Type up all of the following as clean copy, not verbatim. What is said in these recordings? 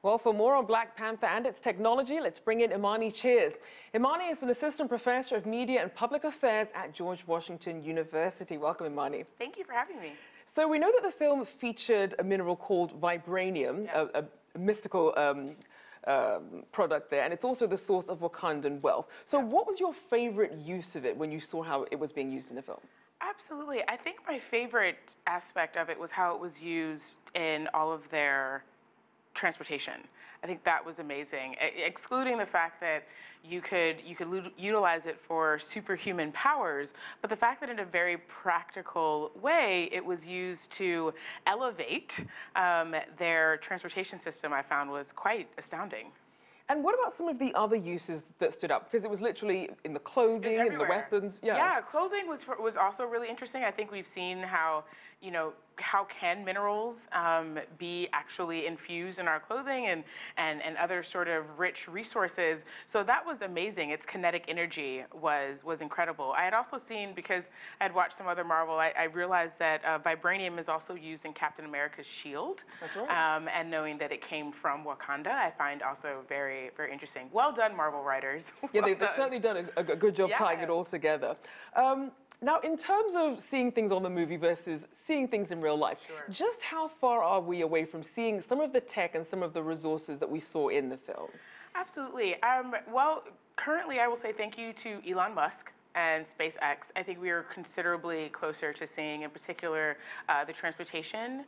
Well, for more on Black Panther and its technology, let's bring in Imani Cheers. Imani is an assistant professor of media and public affairs at George Washington University. Welcome, Imani. Thank you for having me. So we know that the film featured a mineral called Vibranium, a mystical product there, and it's also the source of Wakandan wealth. So what was your favorite use of it when you saw how it was being used in the film? Absolutely. I think my favorite aspect of it was how it was used in all of their transportation. I think that was amazing, excluding the fact that you could utilize it for superhuman powers, but the fact that in a very practical way it was used to elevate their transportation system, I found was quite astounding. And what about some of the other uses that stood up? Because it was literally in the clothing, in the weapons. Yeah, clothing was also really interesting. I think we've seen how, how can minerals be actually infused in our clothing and other sort of rich resources. So that was amazing. Its kinetic energy was incredible. I had also seen, because I had watched some other Marvel, I realized that Vibranium is also used in Captain America's shield. That's right. And knowing that it came from Wakanda, I find also very, very interesting. Well done, Marvel writers. Yeah, they've certainly done a good job tying it all together. Now, in terms of seeing things on the movie versus seeing things in real life, just how far are we away from seeing some of the tech and some of the resources that we saw in the film? Absolutely. Well, currently, I will say thank you to Elon Musk and SpaceX. I think we are considerably closer to seeing, in particular, the transportation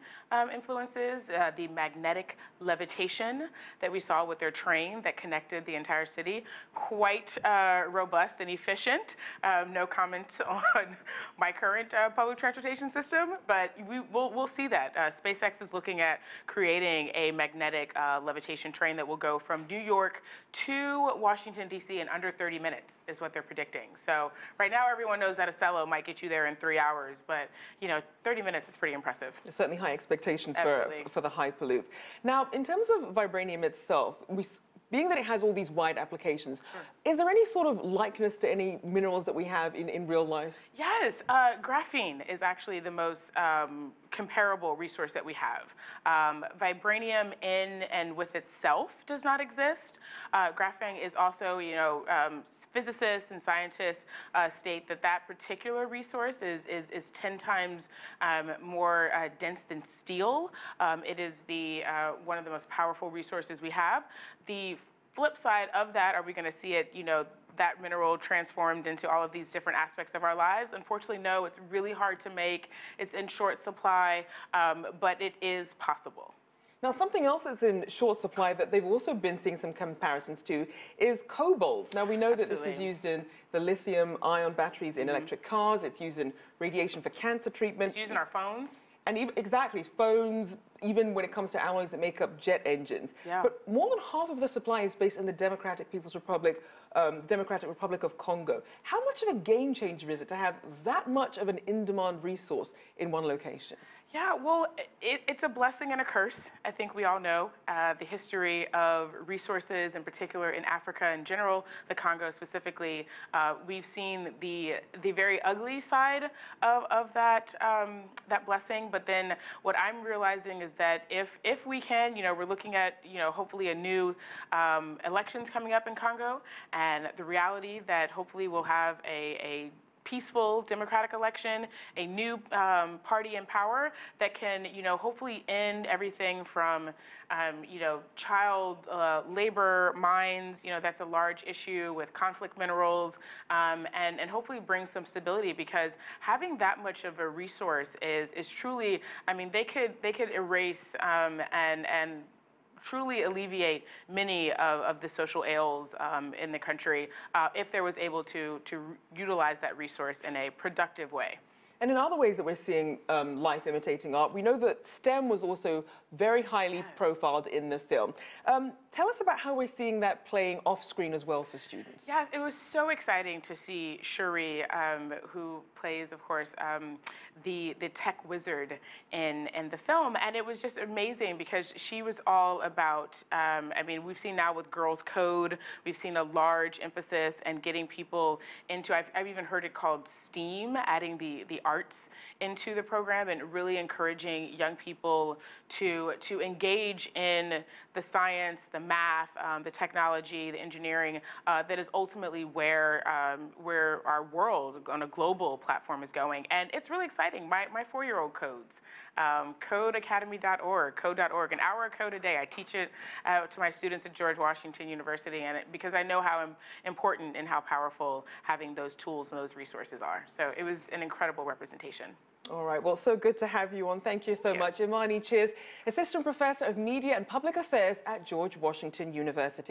influences, the magnetic levitation that we saw with their train that connected the entire city. Quite robust and efficient. No comment on my current public transportation system, but we'll see that. SpaceX is looking at creating a magnetic levitation train that will go from New York to Washington, D.C. in under 30 minutes, is what they're predicting. So right now, everyone knows that a cello might get you there in 3 hours, but 30 minutes is pretty impressive. There's certainly high expectations for the Hyperloop. Now, in terms of Vibranium itself, being that it has all these wide applications, is there any sort of likeness to any minerals that we have in real life? Yes, graphene is actually the most comparable resource that we have. Vibranium in and with itself does not exist. Graphene is also, physicists and scientists state that particular resource is 10 times more dense than steel. It is one of the most powerful resources we have. The flip side of that, are we going to see it, that mineral transformed into all of these different aspects of our lives? Unfortunately, no, it's really hard to make. It's in short supply, but it is possible. Now, something else that's in short supply that they've also been seeing some comparisons to is cobalt. Now, we know that this is used in the lithium-ion batteries in electric cars. It's used in radiation for cancer treatment. It's used in our phones. And exactly, phones, even when it comes to alloys that make up jet engines. Yeah. But more than half of the supply is based in the Democratic Republic of Congo. How much of a game changer is it to have that much of an in-demand resource in one location? Yeah, well, it's a blessing and a curse. I think we all know the history of resources, in particular in Africa in general, the Congo specifically. We've seen the very ugly side of that blessing. But then what I'm realizing is that if we can, we're looking at, hopefully a new elections coming up in Congo, and the reality that hopefully we'll have a peaceful democratic election, a new party in power that can, hopefully end everything from, child labor mines. That's a large issue with conflict minerals, and hopefully bring some stability, because having that much of a resource is truly, they could erase and truly alleviate many of the social ills in the country if there was able to utilize that resource in a productive way. And in other ways that we're seeing life imitating art, we know that STEM was also very highly profiled in the film. Tell us about how we're seeing that playing off screen as well for students. Yes, it was so exciting to see Shuri, who plays, of course, the tech wizard in the film. And it was just amazing because she was all about, we've seen now with Girls Code, we've seen a large emphasis and getting people into, I've even heard it called STEAM, adding the arts into the program and really encouraging young people to engage in the science, the math, the technology, the engineering, that is ultimately where our world on a global platform is going. And it's really exciting. My 4-year-old codes. Codeacademy.org, code.org, an hour of code a day. I teach it to my students at George Washington University, and because I know how important and how powerful having those tools and those resources are. So it was an incredible representation. All right, well, so good to have you on. Thank you so much. Imani Cheers, Assistant Professor of Media and Public Affairs at George Washington University.